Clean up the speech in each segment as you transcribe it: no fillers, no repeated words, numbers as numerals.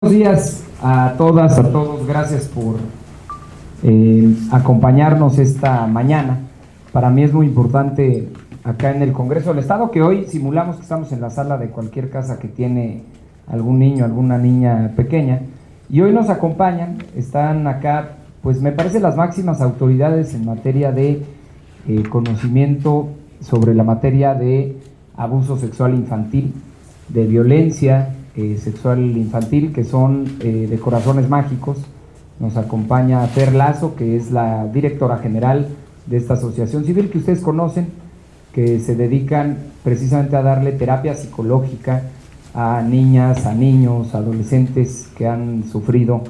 Buenos días a todas, a todos. Gracias por acompañarnos esta mañana. Para mí es muy importante acá en el Congreso del Estado que hoy simulamos que estamos en la sala de cualquier casa que tiene algún niño, alguna niña pequeña. Y hoy nos acompañan, están acá, pues me parece las máximas autoridades en materia de conocimiento sobre la materia de abuso sexual infantil, de violencia sexual infantil, que son de Corazones Mágicos. Nos acompaña Fer Lazo, que es la directora general de esta asociación civil que ustedes conocen, que se dedican precisamente a darle terapia psicológica a niñas, a niños, adolescentes que han sufrido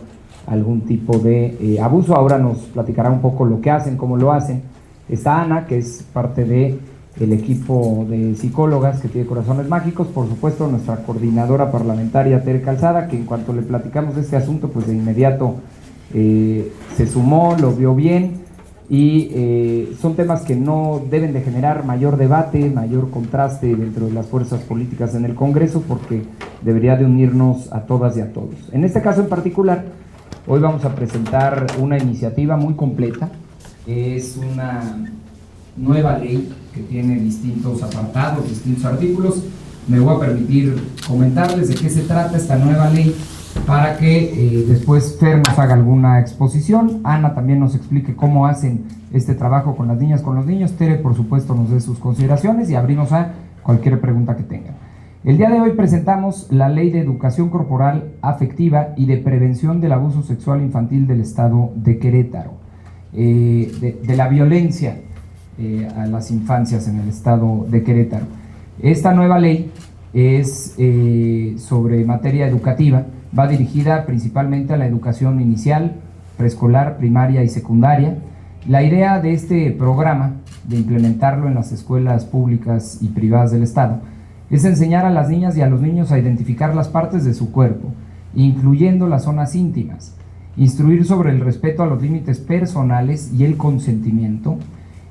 algún tipo de abuso. Ahora nos platicará un poco lo que hacen, cómo lo hacen. Está Ana, que es parte de el equipo de psicólogas que tiene Corazones Mágicos, por supuesto nuestra coordinadora parlamentaria Tere Calzada, que en cuanto le platicamos de este asunto, pues de inmediato se sumó, lo vio bien, y son temas que no deben de generar mayor debate, mayor contraste dentro de las fuerzas políticas en el Congreso, porque debería de unirnos a todas y a todos. En este caso en particular, hoy vamos a presentar una iniciativa muy completa. Es una nueva ley que tiene distintos apartados, distintos artículos. Me voy a permitir comentarles de qué se trata esta nueva ley para que después Fer nos haga alguna exposición, Ana también nos explique cómo hacen este trabajo con las niñas, con los niños, Tere por supuesto nos dé sus consideraciones y abrimos a cualquier pregunta que tengan. El día de hoy presentamos la Ley de Educación Corporal Afectiva y de Prevención del Abuso Sexual Infantil del Estado de Querétaro, de la violencia a las infancias en el estado de Querétaro. Esta nueva ley es sobre materia educativa, va dirigida principalmente a la educación inicial, preescolar, primaria y secundaria. La idea de este programa, de implementarlo en las escuelas públicas y privadas del estado, es enseñar a las niñas y a los niños a identificar las partes de su cuerpo, incluyendo las zonas íntimas, instruir sobre el respeto a los límites personales y el consentimiento,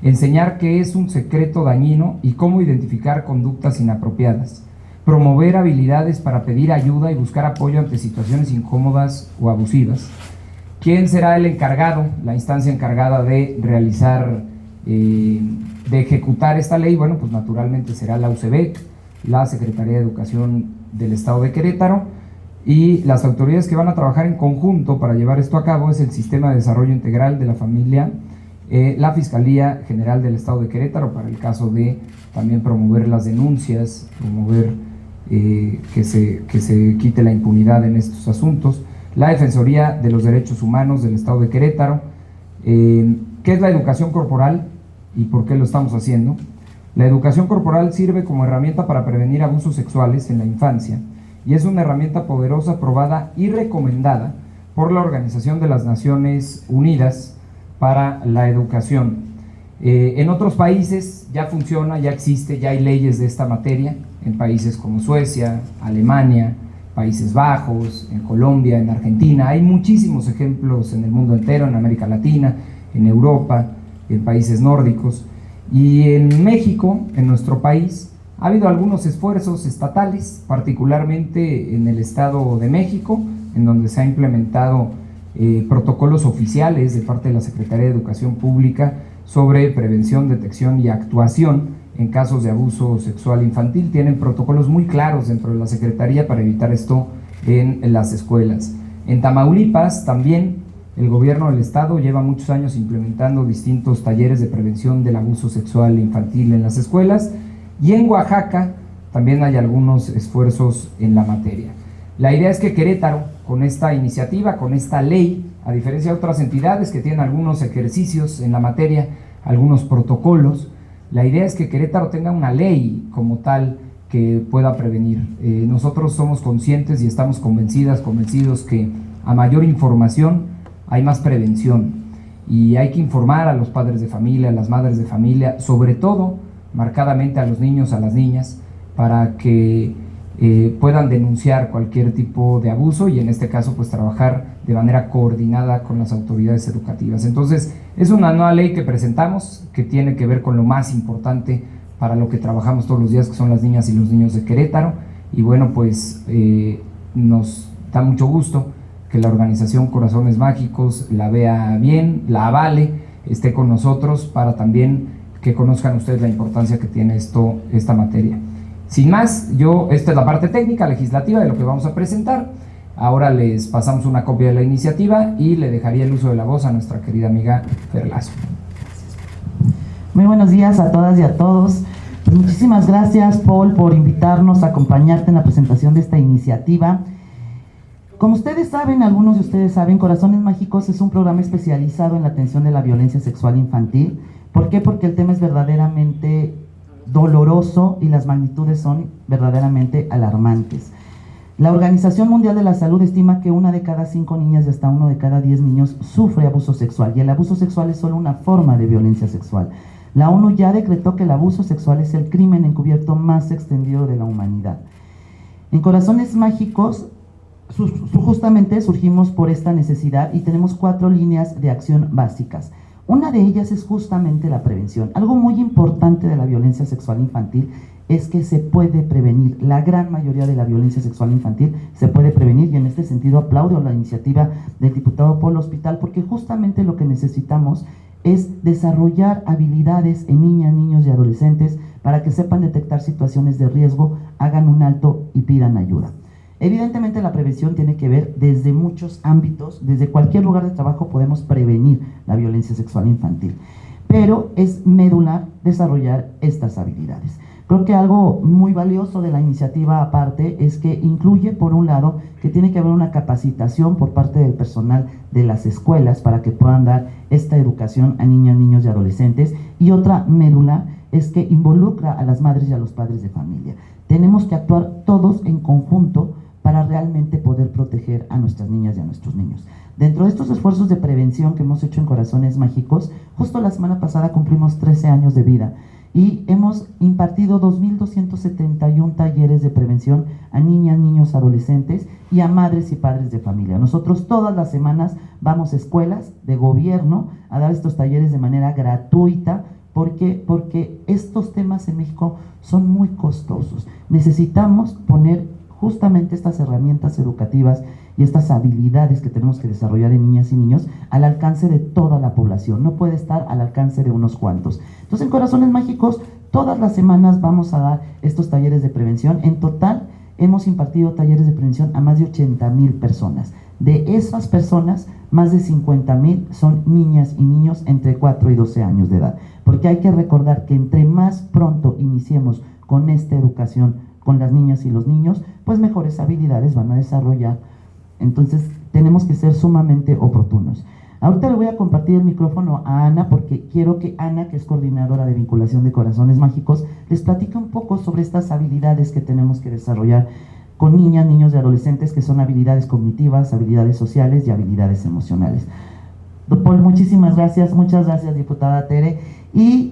enseñar qué es un secreto dañino y cómo identificar conductas inapropiadas, promover habilidades para pedir ayuda y buscar apoyo ante situaciones incómodas o abusivas. ¿Quién será el encargado, la instancia encargada de realizar, de ejecutar esta ley? Bueno, pues naturalmente será la UCEBEC, la Secretaría de Educación del Estado de Querétaro, y las autoridades que van a trabajar en conjunto para llevar esto a cabo es el Sistema de Desarrollo Integral de la Familia, la Fiscalía General del Estado de Querétaro, para el caso de también promover las denuncias, promover que se quite la impunidad en estos asuntos, la Defensoría de los Derechos Humanos del Estado de Querétaro. ¿Qué es la educación corporal y por qué lo estamos haciendo? La educación corporal sirve como herramienta para prevenir abusos sexuales en la infancia y es una herramienta poderosa, probada y recomendada por la Organización de las Naciones Unidas para la Educación. En otros países ya funciona, ya existe, ya hay leyes de esta materia, en países como Suecia, Alemania, Países Bajos, en Colombia, en Argentina. Hay muchísimos ejemplos en el mundo entero, en América Latina, en Europa, en países nórdicos. Y en México, en nuestro país, ha habido algunos esfuerzos estatales, particularmente en el Estado de México, en donde se ha implementado protocolos oficiales de parte de la Secretaría de Educación Pública sobre prevención, detección y actuación en casos de abuso sexual infantil. Tienen protocolos muy claros dentro de la Secretaría para evitar esto en las escuelas. En Tamaulipas también el gobierno del estado lleva muchos años implementando distintos talleres de prevención del abuso sexual infantil en las escuelas, y en Oaxaca también hay algunos esfuerzos en la materia. La idea es que Querétaro, con esta iniciativa, con esta ley, a diferencia de otras entidades que tienen algunos ejercicios en la materia, algunos protocolos, la idea es que Querétaro tenga una ley como tal que pueda prevenir. Nosotros somos conscientes y estamos convencidos que a mayor información hay más prevención, y hay que informar a los padres de familia, a las madres de familia, sobre todo marcadamente a los niños, a las niñas, para que puedan denunciar cualquier tipo de abuso y en este caso pues trabajar de manera coordinada con las autoridades educativas. Entonces es una nueva ley que presentamos que tiene que ver con lo más importante para lo que trabajamos todos los días, que son las niñas y los niños de Querétaro, y bueno, pues nos Da mucho gusto que la organización Corazones Mágicos la vea bien, la avale, esté con nosotros para también que conozcan ustedes la importancia que tiene esta materia. Sin más, esta es la parte técnica, legislativa de lo que vamos a presentar. Ahora les pasamos una copia de la iniciativa y le dejaría el uso de la voz a nuestra querida amiga Fer Lazo. Muy buenos días a todas y a todos. Pues muchísimas gracias, Paul, por invitarnos a acompañarte en la presentación de esta iniciativa. Como ustedes saben, algunos de ustedes saben, Corazones Mágicos es un programa especializado en la atención de la violencia sexual infantil. ¿Por qué? Porque el tema es verdaderamente doloroso y las magnitudes son verdaderamente alarmantes. La Organización Mundial de la Salud estima que 1 de cada 5 niñas y hasta 1 de cada 10 niños sufre abuso sexual, y el abuso sexual es solo una forma de violencia sexual. La ONU ya decretó que el abuso sexual es el crimen encubierto más extendido de la humanidad. En Corazones Mágicos, justamente surgimos por esta necesidad y tenemos 4 líneas de acción básicas. Una de ellas es justamente la prevención. Algo muy importante de la violencia sexual infantil es que se puede prevenir. La gran mayoría de la violencia sexual infantil se puede prevenir, y en este sentido aplaudo la iniciativa del diputado Paul Hospital, porque justamente lo que necesitamos es desarrollar habilidades en niñas, niños y adolescentes para que sepan detectar situaciones de riesgo, hagan un alto y pidan ayuda. Evidentemente la prevención tiene que ver desde muchos ámbitos, desde cualquier lugar de trabajo podemos prevenir la violencia sexual infantil, pero es medular desarrollar estas habilidades. Creo que algo muy valioso de la iniciativa aparte es que incluye, por un lado, que tiene que haber una capacitación por parte del personal de las escuelas para que puedan dar esta educación a niñas, niños y adolescentes, y otra médula es que involucra a las madres y a los padres de familia. Tenemos que actuar todos en conjunto para realmente poder proteger a nuestras niñas y a nuestros niños. Dentro de estos esfuerzos de prevención que hemos hecho en Corazones Mágicos, justo la semana pasada cumplimos 13 años de vida y hemos impartido 2.271 talleres de prevención a niñas, niños, adolescentes y a madres y padres de familia. Nosotros todas las semanas vamos a escuelas de gobierno a dar estos talleres de manera gratuita. ¿Por qué? Porque estos temas en México son muy costosos. Necesitamos poner justamente estas herramientas educativas y estas habilidades que tenemos que desarrollar en niñas y niños al alcance de toda la población. No puede estar al alcance de unos cuantos. Entonces, en Corazones Mágicos, todas las semanas vamos a dar estos talleres de prevención. En total, hemos impartido talleres de prevención a más de 80,000 personas. De esas personas, más de 50,000 son niñas y niños entre 4 y 12 años de edad. Porque hay que recordar que entre más pronto iniciemos con esta educación con las niñas y los niños, pues mejores habilidades van a desarrollar. Entonces tenemos que ser sumamente oportunos. Ahorita le voy a compartir el micrófono a Ana, porque quiero que Ana, que es coordinadora de vinculación de Corazones Mágicos, les platique un poco sobre estas habilidades que tenemos que desarrollar con niñas, niños y adolescentes, que son habilidades cognitivas, habilidades sociales y habilidades emocionales. Paul, muchísimas gracias, muchas gracias, diputada Tere. Y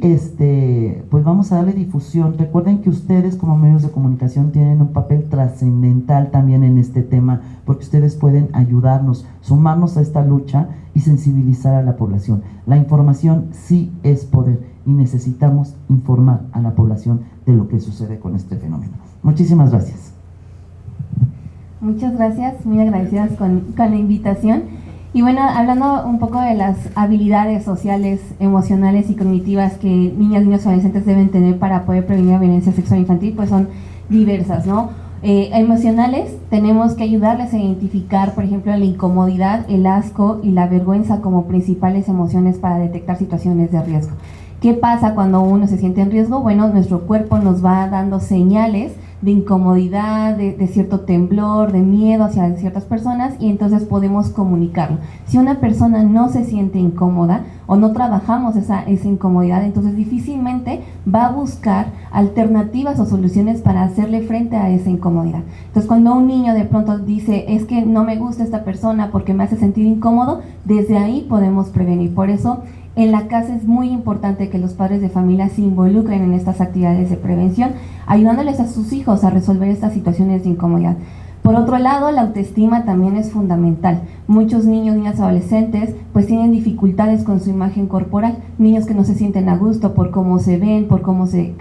pues vamos a darle difusión. Recuerden que ustedes como medios de comunicación tienen un papel trascendental también en este tema, porque ustedes pueden ayudarnos, sumarnos a esta lucha y sensibilizar a la población. La información sí es poder y necesitamos informar a la población de lo que sucede con este fenómeno. Muchísimas gracias. Muchas gracias, muy agradecidas con la invitación. Y bueno, hablando un poco de las habilidades sociales, emocionales y cognitivas que niñas, niños y adolescentes deben tener para poder prevenir la violencia sexual infantil, pues son diversas, ¿no? Emocionales, tenemos que ayudarles a identificar, por ejemplo, la incomodidad, el asco y la vergüenza como principales emociones para detectar situaciones de riesgo. ¿Qué pasa cuando uno se siente en riesgo? Bueno, nuestro cuerpo nos va dando señales de incomodidad, de cierto temblor, de miedo hacia ciertas personas, y entonces podemos comunicarlo. Si una persona no se siente incómoda o no trabajamos esa incomodidad, entonces difícilmente va a buscar alternativas o soluciones para hacerle frente a esa incomodidad. Entonces, cuando un niño de pronto dice, es que no me gusta esta persona porque me hace sentir incómodo, desde ahí podemos prevenir. Por eso, en la casa es muy importante que los padres de familia se involucren en estas actividades de prevención, ayudándoles a sus hijos a resolver estas situaciones de incomodidad. Por otro lado, la autoestima también es fundamental. Muchos niños, niñas, adolescentes, pues tienen dificultades con su imagen corporal. Niños que no se sienten a gusto por cómo se ven, por cómo se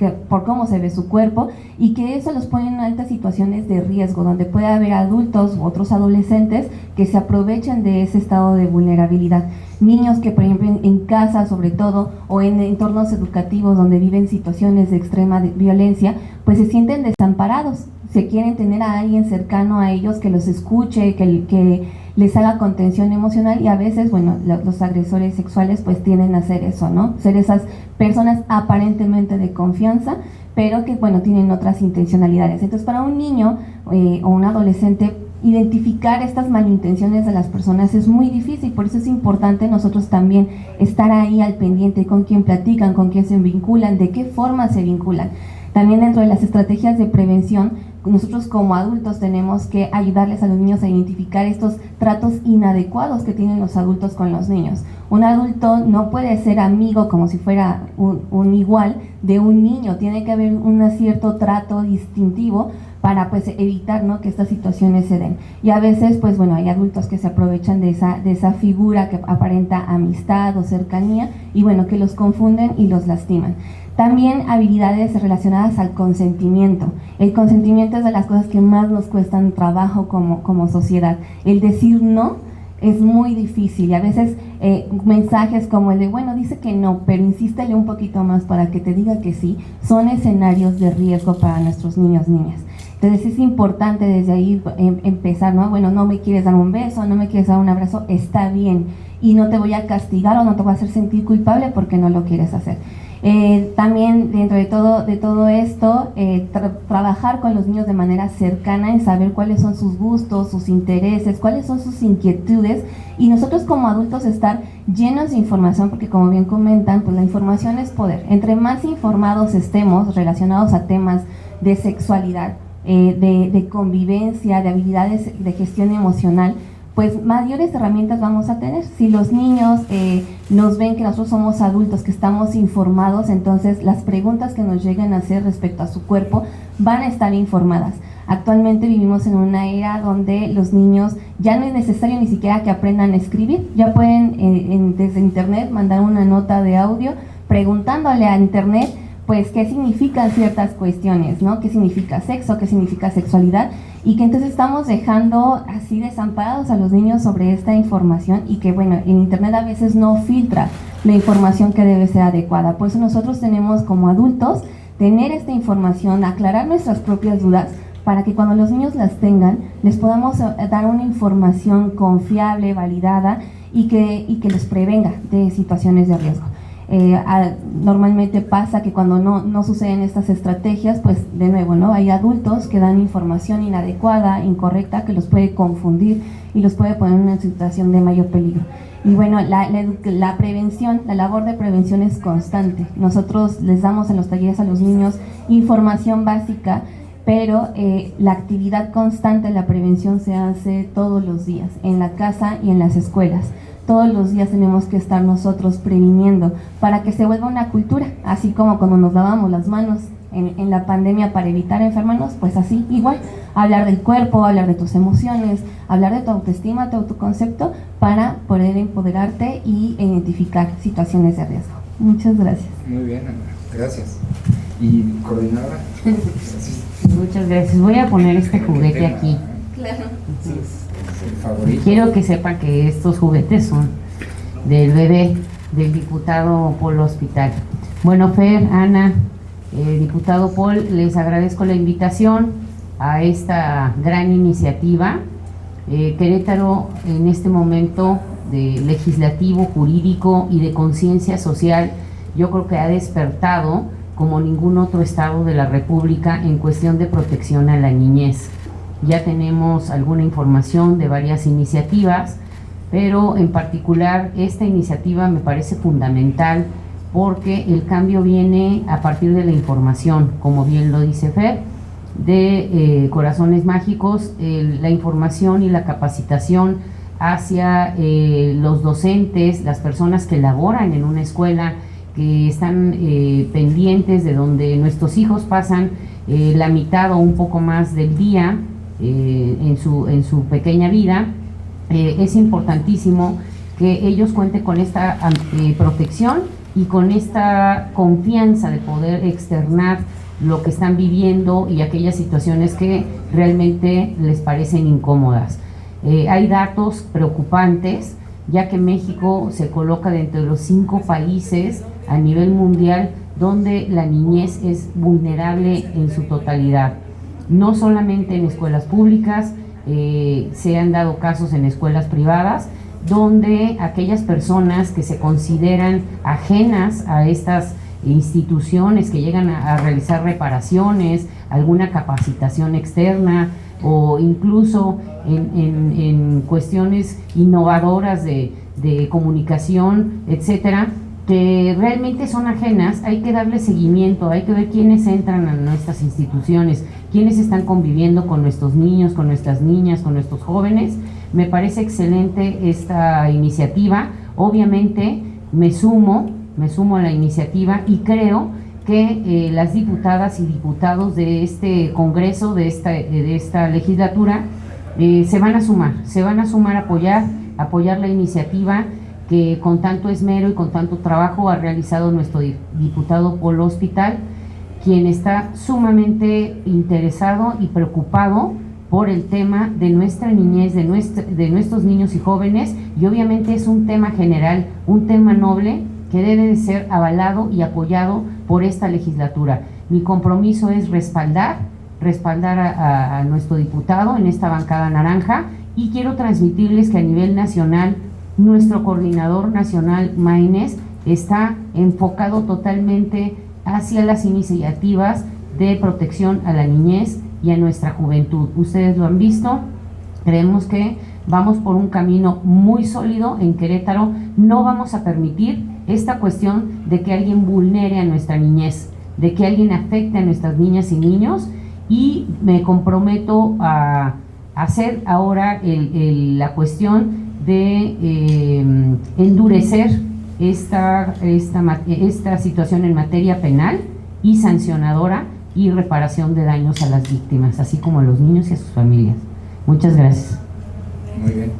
ve su cuerpo, y que eso los pone en altas situaciones de riesgo, donde puede haber adultos u otros adolescentes que se aprovechen de ese estado de vulnerabilidad. Niños que, por ejemplo, en casa, sobre todo, o en entornos educativos donde viven situaciones de extrema violencia, pues se sienten desamparados. Se quieren tener a alguien cercano a ellos que los escuche, que les haga contención emocional, y a veces, bueno, los agresores sexuales pues tienden a hacer eso, ¿no? Ser esas personas aparentemente de confianza, pero que, bueno, tienen otras intencionalidades. Entonces, para un niño o un adolescente, identificar estas malintenciones de las personas es muy difícil. Por eso es importante nosotros también estar ahí al pendiente, con quién platican, con quién se vinculan, de qué forma se vinculan. También dentro de las estrategias de prevención, nosotros como adultos tenemos que ayudarles a los niños a identificar estos tratos inadecuados que tienen los adultos con los niños. Un adulto no puede ser amigo como si fuera un igual de un niño, tiene que haber un cierto trato distintivo para pues evitar, ¿no?, que estas situaciones se den. Y a veces, pues bueno, hay adultos que se aprovechan de esa figura que aparenta amistad o cercanía, y bueno, que los confunden y los lastiman. También habilidades relacionadas al consentimiento. El consentimiento es de las cosas que más nos cuestan trabajo como sociedad. El decir no es muy difícil, y a veces mensajes como el de, bueno, dice que no, pero insístele un poquito más para que te diga que sí, son escenarios de riesgo para nuestros niños, niñas. Entonces es importante desde ahí empezar, ¿no? Bueno, no me quieres dar un beso, no me quieres dar un abrazo, está bien, y no te voy a castigar o no te voy a hacer sentir culpable porque no lo quieres hacer. También dentro de todo esto, trabajar con los niños de manera cercana en saber cuáles son sus gustos, sus intereses, cuáles son sus inquietudes, y nosotros como adultos estar llenos de información, porque como bien comentan, pues la información es poder. Entre más informados estemos relacionados a temas de sexualidad, de convivencia, de habilidades de gestión emocional, pues mayores herramientas vamos a tener. Si los niños nos ven que nosotros somos adultos, que estamos informados, entonces las preguntas que nos lleguen a hacer respecto a su cuerpo van a estar informadas. Actualmente vivimos en una era donde los niños ya no es necesario ni siquiera que aprendan a escribir, ya pueden desde internet mandar una nota de audio preguntándole a internet pues qué significan ciertas cuestiones, ¿no? ¿Qué significa sexo? ¿Qué significa sexualidad? Y que entonces estamos dejando así desamparados a los niños sobre esta información, y que, bueno, en internet a veces no filtra la información que debe ser adecuada. Por eso nosotros tenemos como adultos tener esta información, aclarar nuestras propias dudas, para que cuando los niños las tengan, les podamos dar una información confiable, validada, y que les prevenga de situaciones de riesgo. Normalmente pasa que cuando no suceden estas estrategias, pues de nuevo, ¿no?, hay adultos que dan información inadecuada, incorrecta, que los puede confundir y los puede poner en una situación de mayor peligro. Y bueno, la prevención, la labor de prevención es constante. Nosotros les damos en los talleres a los niños información básica, pero la actividad constante, la prevención se hace todos los días, en la casa y en las escuelas. Todos los días tenemos que estar nosotros previniendo para que se vuelva una cultura, así como cuando nos lavamos las manos en la pandemia para evitar enfermarnos, pues así igual, hablar del cuerpo, hablar de tus emociones, hablar de tu autoestima, tu autoconcepto, para poder empoderarte y identificar situaciones de riesgo. Muchas gracias. Muy bien, Ana, gracias. ¿Y coordinadora? Gracias. Muchas gracias. Voy a poner este juguete aquí. Claro. Favorito. Quiero que sepan que estos juguetes son del bebé del diputado Paul Hospital. Bueno, Fer, Ana, diputado Paul, les agradezco la invitación a esta gran iniciativa. Querétaro, en este momento de legislativo, jurídico y de conciencia social, yo creo que ha despertado como ningún otro estado de la República en cuestión de protección a la niñez. Ya tenemos alguna información de varias iniciativas, pero en particular esta iniciativa me parece fundamental porque el cambio viene a partir de la información, como bien lo dice Fer, de Corazones Mágicos, la información y la capacitación hacia los docentes, las personas que laboran en una escuela, que están pendientes de donde nuestros hijos pasan la mitad o un poco más del día, en su pequeña vida, es importantísimo que ellos cuenten con esta protección y con esta confianza de poder externar lo que están viviendo y aquellas situaciones que realmente les parecen incómodas. Hay datos preocupantes, ya que México se coloca dentro de los 5 países a nivel mundial donde la niñez es vulnerable en su totalidad. No solamente en escuelas públicas, se han dado casos en escuelas privadas, donde aquellas personas que se consideran ajenas a estas instituciones, que llegan a realizar reparaciones, alguna capacitación externa o incluso en cuestiones innovadoras de comunicación, etcétera, que realmente son ajenas, hay que darle seguimiento, hay que ver quiénes entran a nuestras instituciones, quiénes están conviviendo con nuestros niños, con nuestras niñas, con nuestros jóvenes. Me parece excelente esta iniciativa. Obviamente me sumo a la iniciativa y creo que las diputadas y diputados de este Congreso, de esta legislatura, se van a sumar a apoyar la iniciativa que con tanto esmero y con tanto trabajo ha realizado nuestro diputado Paul Hospital, quien está sumamente interesado y preocupado por el tema de nuestra niñez, de nuestros niños y jóvenes, y obviamente es un tema general, un tema noble que debe de ser avalado y apoyado por esta legislatura. Mi compromiso es respaldar a nuestro diputado en esta bancada naranja, y quiero transmitirles que a nivel nacional nuestro coordinador nacional Maínez está enfocado totalmente hacia las iniciativas de protección a la niñez y a nuestra juventud. Ustedes lo han visto, creemos que vamos por un camino muy sólido en Querétaro. No vamos a permitir esta cuestión de que alguien vulnere a nuestra niñez, de que alguien afecte a nuestras niñas y niños, y me comprometo a hacer ahora la cuestión de endurecer esta situación en materia penal y sancionadora y reparación de daños a las víctimas, así como a los niños y a sus familias. Muchas gracias. Muy bien.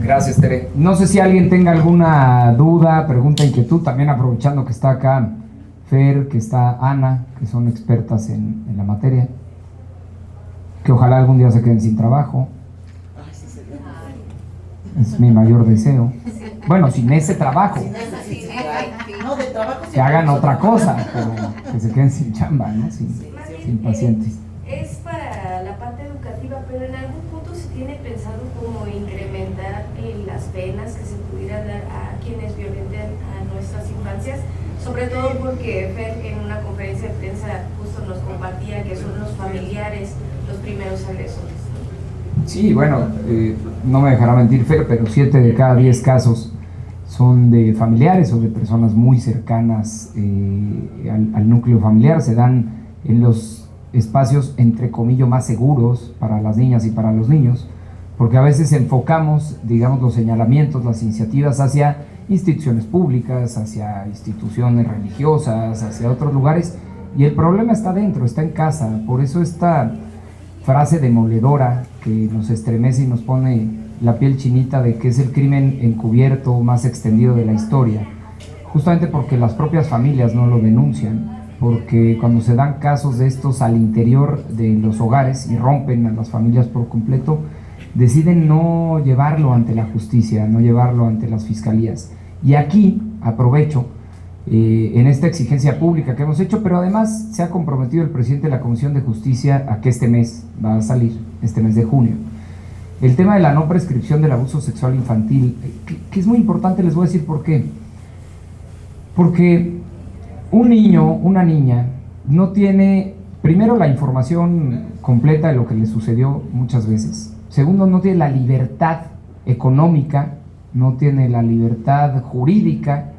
Gracias, Tere. No sé si alguien tenga alguna duda, pregunta, inquietud, también aprovechando que está acá Fer, que está Ana, que son expertas en la materia, que ojalá algún día se queden sin trabajo. Es mi mayor deseo. Bueno, sin ese trabajo. Que hagan otra cosa, pero que se queden sin chamba, ¿no? Sin pacientes. Es para la parte educativa, pero en algún punto se tiene pensado como incrementar las penas que se pudieran dar a quienes violenten a nuestras infancias, sobre todo porque Fer en una conferencia de prensa justo nos compartía que son los familiares los primeros agresores. Sí, bueno, no me dejará mentir Fer, pero 7 de cada 10 casos son de familiares o de personas muy cercanas al núcleo familiar. Se dan en los espacios, entre comillas, más seguros para las niñas y para los niños, porque a veces enfocamos, digamos, los señalamientos, las iniciativas hacia instituciones públicas, hacia instituciones religiosas, hacia otros lugares, y el problema está dentro, está en casa. Por eso esta frase demoledora que nos estremece y nos pone la piel chinita de que es el crimen encubierto más extendido de la historia, justamente porque las propias familias no lo denuncian, porque cuando se dan casos de estos al interior de los hogares y rompen a las familias por completo, deciden no llevarlo ante la justicia, no llevarlo ante las fiscalías. Y aquí aprovecho en esta exigencia pública que hemos hecho, pero además se ha comprometido el presidente de la Comisión de Justicia a que este mes va a salir, este mes de junio, el tema de la no prescripción del abuso sexual infantil, que es muy importante. Les voy a decir por qué. Porque un niño, una niña, no tiene, primero, la información completa de lo que le sucedió muchas veces. Segundo, no tiene la libertad económica, no tiene la libertad jurídica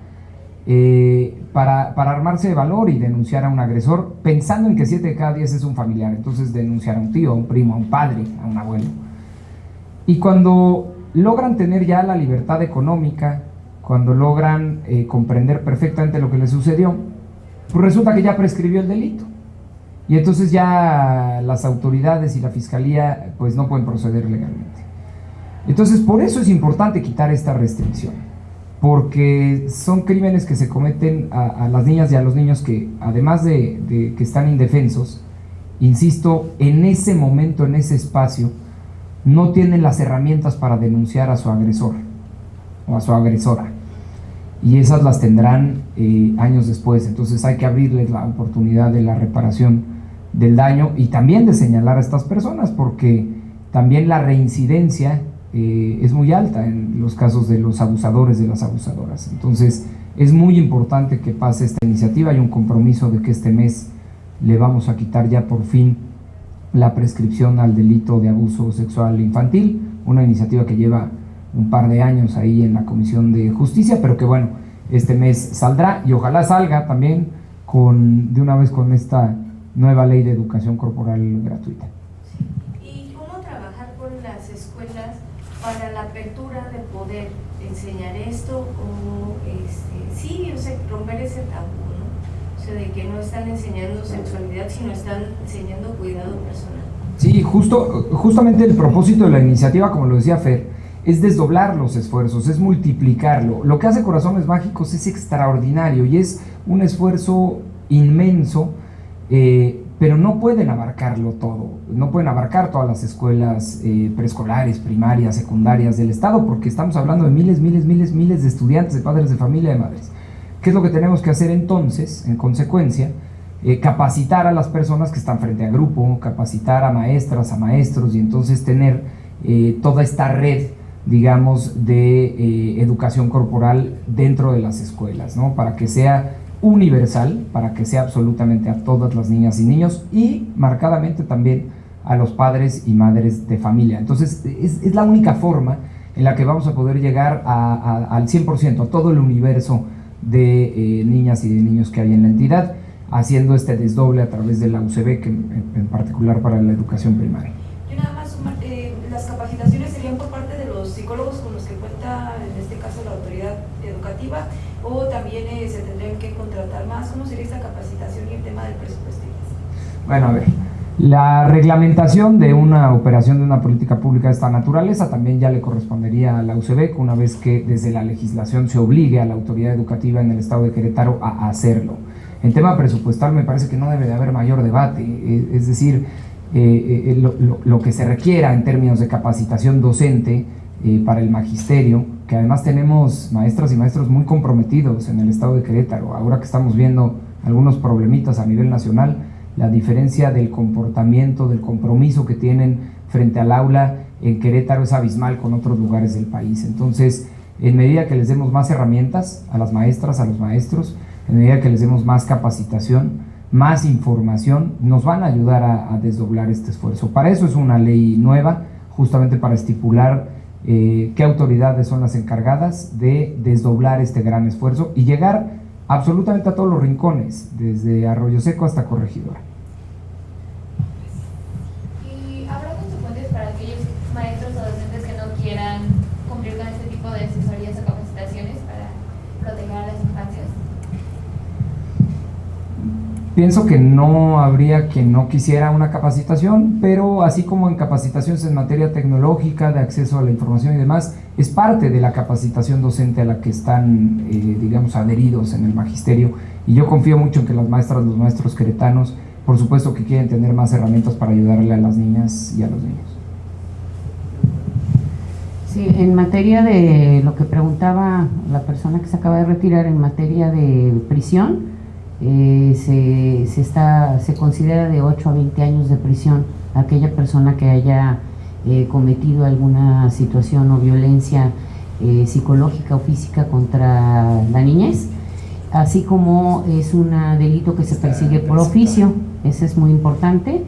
para armarse de valor y denunciar a un agresor, pensando en que 7 de cada 10 es un familiar. Entonces denunciar a un tío, a un primo, a un padre, a un abuelo. Y cuando logran tener ya la libertad económica, cuando logran comprender perfectamente lo que les sucedió, pues resulta que ya prescribió el delito. y entonces ya las autoridades y la fiscalía pues no pueden proceder legalmente. Entonces por eso es importante quitar esta restricción, porque son crímenes que se cometen a las niñas y a los niños que, además de que están indefensos, insisto, en ese momento, en ese espacio, no tienen las herramientas para denunciar a su agresor o a su agresora, y esas las tendrán años después. Entonces hay que abrirles la oportunidad de la reparación del daño y también de señalar a estas personas, porque también la reincidencia es muy alta en los casos de los abusadores, de las abusadoras. Entonces es muy importante que pase esta iniciativa. Hay un compromiso de que este mes le vamos a quitar ya por fin la prescripción al delito de abuso sexual infantil, una iniciativa que lleva un par de años ahí en la Comisión de Justicia, pero que bueno, este mes saldrá, y ojalá salga también de una vez con esta nueva ley de educación corporal gratuita. ¿Y cómo trabajar con las escuelas para la apertura de poder enseñar esto o sí, o sea, romper ese tabú, ¿no? O sea, de que no están enseñando sexualidad, sino están enseñando cuidado personal? Sí, justamente el propósito de la iniciativa, como lo decía Fer, es desdoblar los esfuerzos, es multiplicarlo. Lo que hace Corazones Mágicos es extraordinario y es un esfuerzo inmenso, pero no pueden abarcarlo todo, no pueden abarcar todas las escuelas preescolares, primarias, secundarias del estado, porque estamos hablando de miles de estudiantes, de padres de familia, de madres. ¿Qué es lo que tenemos que hacer entonces, en consecuencia? Capacitar a las personas que están frente a grupo, capacitar a maestras, a maestros, y entonces tener toda esta red, digamos, de educación corporal dentro de las escuelas, ¿no? Para que sea universal, para que sea absolutamente a todas las niñas y niños, y marcadamente también a los padres y madres de familia. Entonces es la única forma en la que vamos a poder llegar al 100%, a todo el universo de niñas y de niños que hay en la entidad, haciendo este desdoble a través de la UCB, que en particular para la educación primaria. Yo nada más, las capacitaciones serían por parte de los psicólogos con los que cuenta, en este caso, la autoridad educativa, o también se tendrían que contratar más. ¿Cómo sería esta capacitación y el tema del presupuesto? Bueno, a ver, la reglamentación de una operación de una política pública de esta naturaleza también ya le correspondería a la UCB, una vez que desde la legislación se obligue a la autoridad educativa en el estado de Querétaro a hacerlo. En tema presupuestal me parece que no debe de haber mayor debate, es decir, lo que se requiera en términos de capacitación docente para el magisterio, que además tenemos maestras y maestros muy comprometidos en el estado de Querétaro. Ahora que estamos viendo algunos problemitas a nivel nacional, la diferencia del comportamiento, del compromiso que tienen frente al aula en Querétaro es abismal con otros lugares del país. Entonces, en medida que les demos más herramientas a las maestras, a los maestros, en medida que les demos más capacitación, más información, nos van a ayudar a desdoblar este esfuerzo. Para eso es una ley nueva, justamente para estipular qué autoridades son las encargadas de desdoblar este gran esfuerzo y llegar absolutamente a todos los rincones, desde Arroyo Seco hasta Corregidora. ¿Y habrá consecuencias para aquellos maestros o docentes que no quieran cumplir con este tipo de asesorías o capacitaciones para proteger a las infancias? Pienso que no habría quien no quisiera una capacitación, pero así como en capacitaciones en materia tecnológica, de acceso a la información y demás, es parte de la capacitación docente a la que están, digamos, adheridos en el magisterio, y yo confío mucho en que las maestras, los maestros queretanos, por supuesto que quieren tener más herramientas para ayudarle a las niñas y a los niños. Sí, en materia de lo que preguntaba la persona que se acaba de retirar, en materia de prisión, se considera de 8 a 20 años de prisión aquella persona que haya cometido alguna situación o violencia psicológica o física contra la niñez, así como es un delito que se persigue por oficio. Eso es muy importante.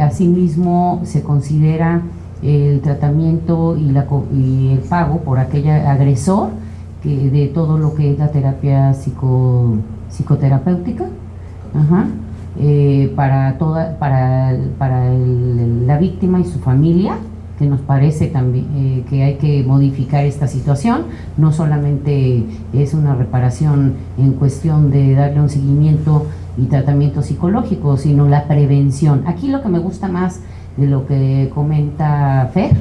Asimismo, se considera el tratamiento y el pago por aquel agresor de todo lo que es la terapia psicoterapéutica, para la víctima y su familia, que nos parece también que hay que modificar esta situación. No solamente es una reparación en cuestión de darle un seguimiento y tratamiento psicológico, sino la prevención. Aquí lo que me gusta más de lo que comenta Fer,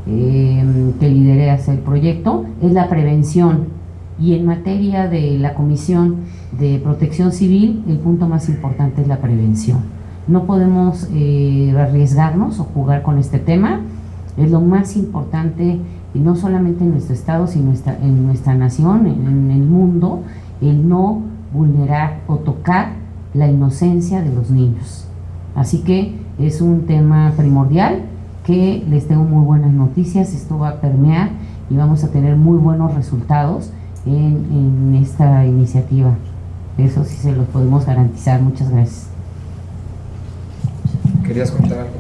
que lidera el proyecto, es la prevención. Y en materia de la Comisión de Protección Civil, el punto más importante es la prevención. No podemos arriesgarnos o jugar con este tema. Es lo más importante, y no solamente en nuestro estado, sino en nuestra nación, en el mundo, el no vulnerar o tocar la inocencia de los niños. Así que es un tema primordial, que les tengo muy buenas noticias. Esto va a permear y vamos a tener muy buenos resultados en esta iniciativa. Eso sí se los podemos garantizar. Muchas gracias. ¿Querías contar algo?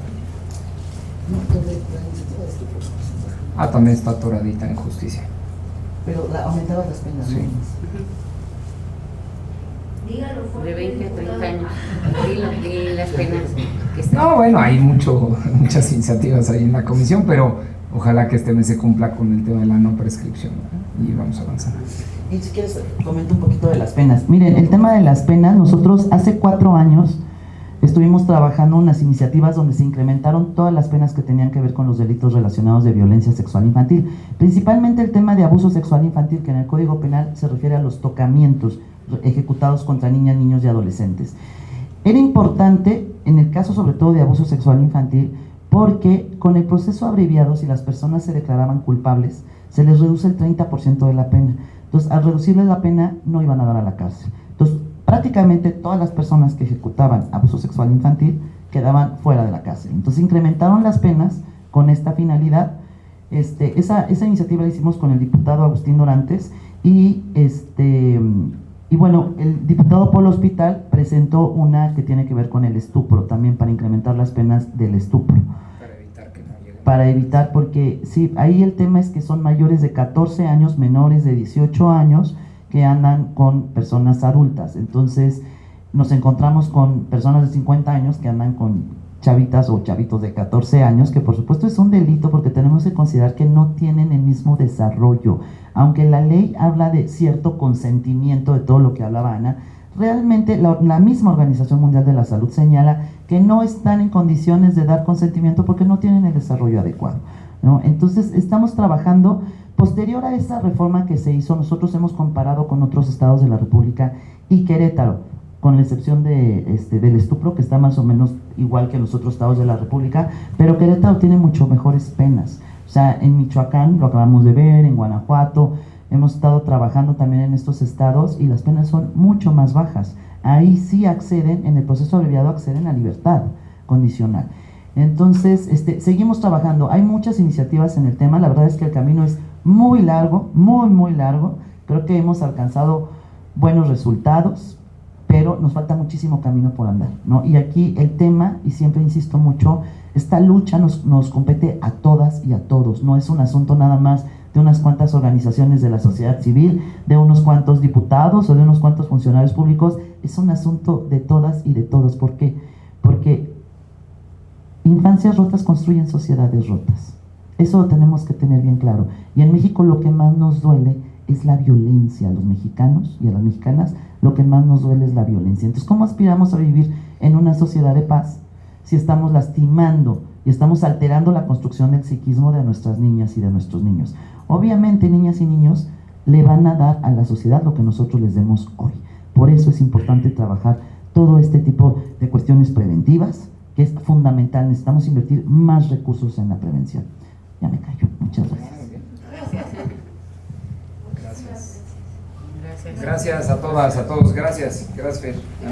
También está atoradita en justicia. Pero aumentaron las penas. Sí. Dígalo fuerte. De 20 a 30 años. Y las penas que están. No, bueno, hay muchas iniciativas ahí en la comisión, pero ojalá que este mes se cumpla con el tema de la no prescripción, ¿no? Y vamos a avanzar. Y si quieres, comento un poquito de las penas. Miren, el tema de las penas, nosotros hace 4 años estuvimos trabajando unas iniciativas donde se incrementaron todas las penas que tenían que ver con los delitos relacionados de violencia sexual infantil. Principalmente el tema de abuso sexual infantil, que en el Código Penal se refiere a los tocamientos ejecutados contra niñas, niños y adolescentes. Era importante, en el caso sobre todo de abuso sexual infantil, porque con el proceso abreviado, si las personas se declaraban culpables, se les reduce el 30% de la pena. Entonces, al reducirles la pena, no iban a dar a la cárcel. Entonces, prácticamente todas las personas que ejecutaban abuso sexual infantil quedaban fuera de la cárcel. Entonces, incrementaron las penas con esta finalidad. Esa iniciativa la hicimos con el diputado Agustín Dorantes y bueno, el diputado Polo Hospital presentó una que tiene que ver con el estupro, también para incrementar las penas del estupro. Para evitar, porque sí, ahí el tema es que son mayores de 14 años, menores de 18 años, que andan con personas adultas. Entonces nos encontramos con personas de 50 años que andan con chavitas o chavitos de 14 años, que por supuesto es un delito porque tenemos que considerar que no tienen el mismo desarrollo. Aunque la ley habla de cierto consentimiento, de todo lo que hablaba Ana, realmente la misma Organización Mundial de la Salud señala que no están en condiciones de dar consentimiento porque no tienen el desarrollo adecuado, ¿no? Entonces estamos trabajando. Posterior a esa reforma que se hizo, nosotros hemos comparado con otros estados de la República y Querétaro, con la excepción del estupro, que está más o menos igual que los otros estados de la República, pero Querétaro tiene mucho mejores penas. O sea, en Michoacán, lo acabamos de ver, en Guanajuato, hemos estado trabajando también en estos estados y las penas son mucho más bajas. Ahí sí acceden, en el proceso abreviado acceden a libertad condicional. Entonces, seguimos trabajando. Hay muchas iniciativas en el tema. La verdad es que el camino es muy largo, muy largo. Creo que hemos alcanzado buenos resultados, pero nos falta muchísimo camino por andar, ¿no? Y aquí el tema, y siempre insisto mucho, esta lucha nos compete a todas y a todos. No es un asunto nada más de unas cuantas organizaciones de la sociedad civil, de unos cuantos diputados o de unos cuantos funcionarios públicos. Es un asunto de todas y de todos. ¿Por qué? Porque infancias rotas construyen sociedades rotas. Eso lo tenemos que tener bien claro. Y en México lo que más nos duele es la violencia. A los mexicanos y a las mexicanas lo que más nos duele es la violencia. Entonces, ¿cómo aspiramos a vivir en una sociedad de paz si estamos lastimando y estamos alterando la construcción del psiquismo de nuestras niñas y de nuestros niños? Obviamente, niñas y niños le van a dar a la sociedad lo que nosotros les demos hoy. Por eso es importante trabajar todo este tipo de cuestiones preventivas, que es fundamental. Necesitamos invertir más recursos en la prevención. Ya me callo. Muchas gracias. Gracias a todas, a todos. Gracias, Fer.